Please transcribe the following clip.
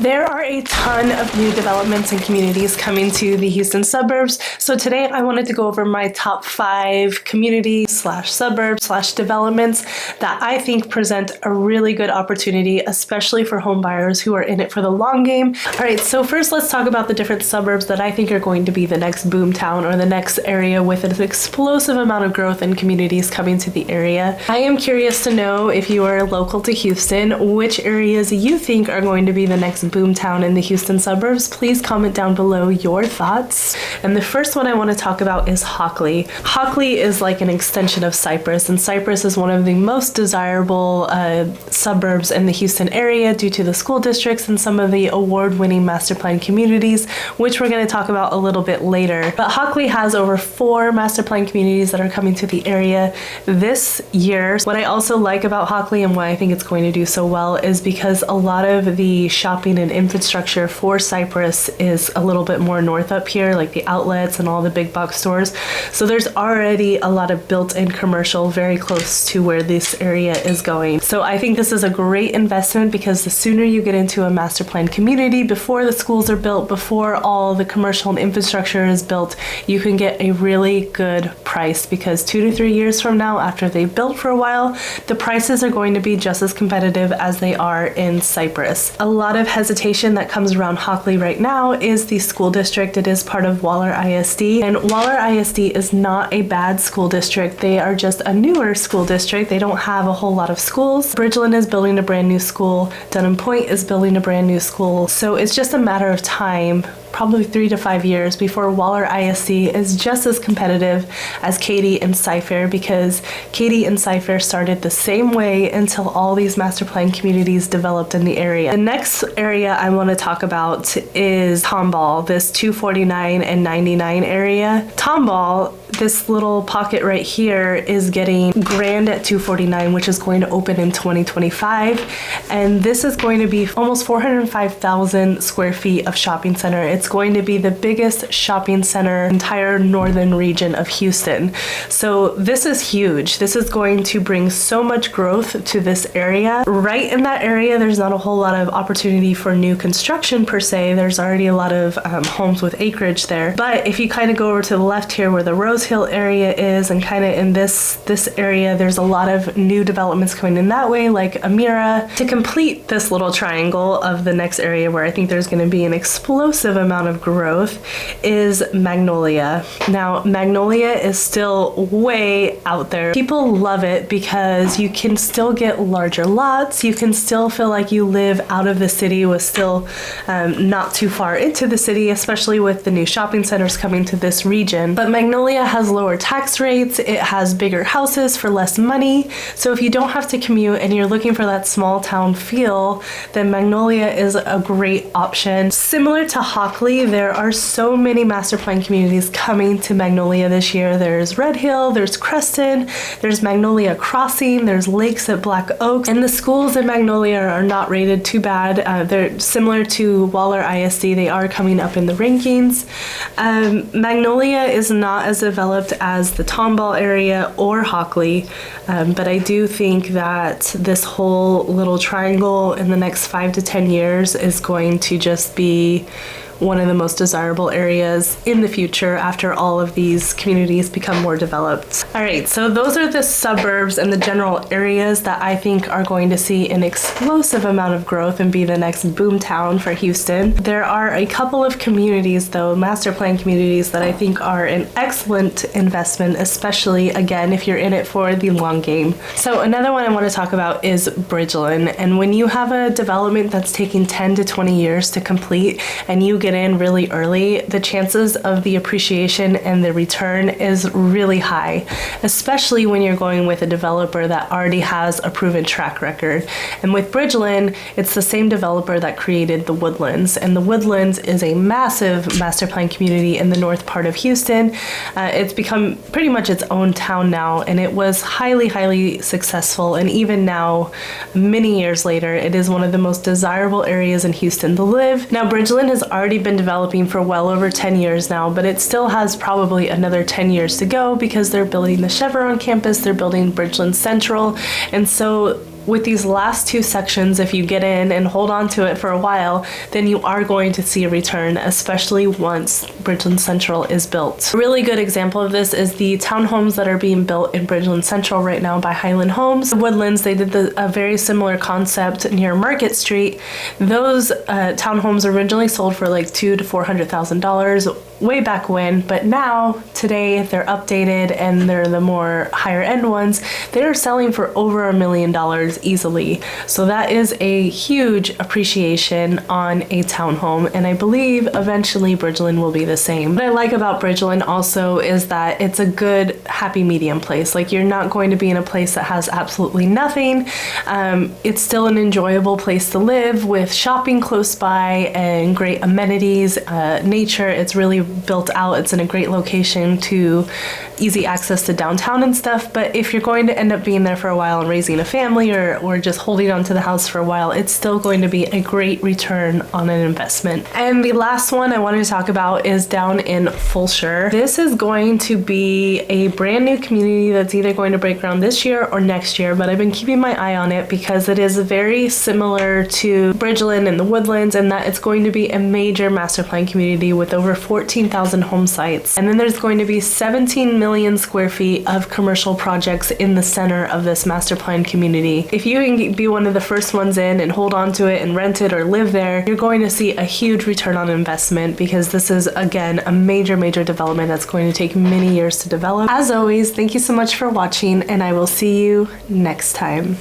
There are a ton of new developments and communities coming to the Houston suburbs. So today I wanted to go over my top 5 communities slash suburbs slash developments that I think present a really good opportunity, especially for home buyers who are in it for the long game. All right, so first let's talk about the different suburbs that I think are going to be the next boomtown or the next area with an explosive amount of growth and communities coming to the area. I am curious to know, if you are local to Houston, which areas you think are going to be the next boomtown in the Houston suburbs. Please comment down below your thoughts. And the first one I want to talk about is Hawley. Hawley is like an extension of Cypress, and Cypress is one of the most desirable suburbs in the Houston area due to the school districts and some of the award-winning master plan communities, which we're going to talk about a little bit later. But Hawley has over 4 master plan communities that are coming to the area this year. What I also like about Hawley and why I think it's going to do so well is because a lot of the shopping and infrastructure for Cypress is a little bit more north up here, like the outlets and all the big box stores. So there's already a lot of built-in commercial very close to where this area is going. So I think this is a great investment because the sooner you get into a master plan community, before the schools are built, before all the commercial and infrastructure is built, you can get a really good price, because 2 to 3 years from now, after they've built for a while, the prices are going to be just as competitive as they are in Cypress. A lot of hesitation that comes around Hawley right now is the school district. It is part of Waller ISD, and Waller ISD is not a bad school district. They are just a newer school district. They don't have a whole lot of schools. Bridgeland is building a brand new school. Dunham Point is building a brand new school. So it's just a matter of time, probably 3 to 5 years, before Waller ISD is just as competitive as Katy and Cypher, because Katy and Cypher started the same way until all these master plan communities developed in the area. The next area I want to talk about is Tomball, this 249 and 99 area. Tomball, this little pocket right here, is getting grand at 249, which is going to open in 2025. And this is going to be almost 405,000 square feet of shopping center. It's going to be the biggest shopping center in the entire northern region of Houston. So this is huge. This is going to bring so much growth to this area. Right in that area, there's not a whole lot of opportunity for new construction per se. There's already a lot of homes with acreage there. But if you kind of go over to the left here where the Rose Hill area is, and kind of in this area, there's a lot of new developments coming in that way, like Amira. To complete this little triangle of the next area where I think there's going to be an explosive amount of growth is Magnolia. Now, Magnolia is still way out there. People love it because you can still get larger lots. You can still feel like you live out of the city with still not too far into the city, especially with the new shopping centers coming to this region. But Magnolia has lower tax rates. It has bigger houses for less money. So if you don't have to commute and you're looking for that small town feel, then Magnolia is a great option. Similar to Hawley, there are so many master plan communities coming to Magnolia this year. There's Red Hill, there's Creston, there's Magnolia Crossing, there's Lakes at Black Oaks, and the schools in Magnolia are not rated too bad. They're similar to Waller ISD. They are coming up in the rankings. Magnolia is not as developed as the Tomball area or Hawley, but I do think that this whole little triangle in the next 5 to 10 years is going to just be one of the most desirable areas in the future after all of these communities become more developed. All right, so those are the suburbs and the general areas that I think are going to see an explosive amount of growth and be the next boomtown for Houston. There are a couple of communities, though, master plan communities, that I think are an excellent investment, especially, again, if you're in it for the long game. So another one I want to talk about is Bridgeland. And when you have a development that's taking 10 to 20 years to complete and you get in really early, the chances of the appreciation and the return is really high, especially when you're going with a developer that already has a proven track record. And with Bridgeland, it's the same developer that created the Woodlands, and the Woodlands is a massive master plan community in the north part of Houston. It's become pretty much its own town now, and it was highly successful, and even now, many years later, it is one of the most desirable areas in Houston to live. Now, Bridgeland has already been developing for well over 10 years now, but it still has probably another 10 years to go because they're building the Chevron campus, they're building Bridgeland Central, and so with these last two sections, if you get in and hold on to it for a while, then you are going to see a return, especially once Bridgeland Central is built. A really good example of this is the townhomes that are being built in Bridgeland Central right now by Highland Homes. The Woodlands, they did a very similar concept near Market Street. Those townhomes originally sold for like $200,000 to $400,000 way back when, but now today they're updated and they're the more higher end ones. They're selling for over $1 million easily. So that is a huge appreciation on a townhome, and I believe eventually Bridgeland will be the same. What I like about Bridgeland also is that it's a good happy medium place. Like, you're not going to be in a place that has absolutely nothing. It's still an enjoyable place to live with shopping close by and great amenities, nature. It's really built out. It's in a great location to easy access to downtown and stuff. But if you're going to end up being there for a while and raising a family or just holding on to the house for a while, it's still going to be a great return on an investment. And the last one I wanted to talk about is down in Fulshire. This is going to be a brand new community that's either going to break ground this year or next year, but I've been keeping my eye on it because it is very similar to Bridgeland and the Woodlands in that it's going to be a major master plan community with over 14,000 home sites. And then there's going to be 17 million square feet of commercial projects in the center of this master plan community. If you can be one of the first ones in and hold on to it and rent it or live there, you're going to see a huge return on investment because this is, again, a major development that's going to take many years to develop. As always, thank you so much for watching, and I will see you next time.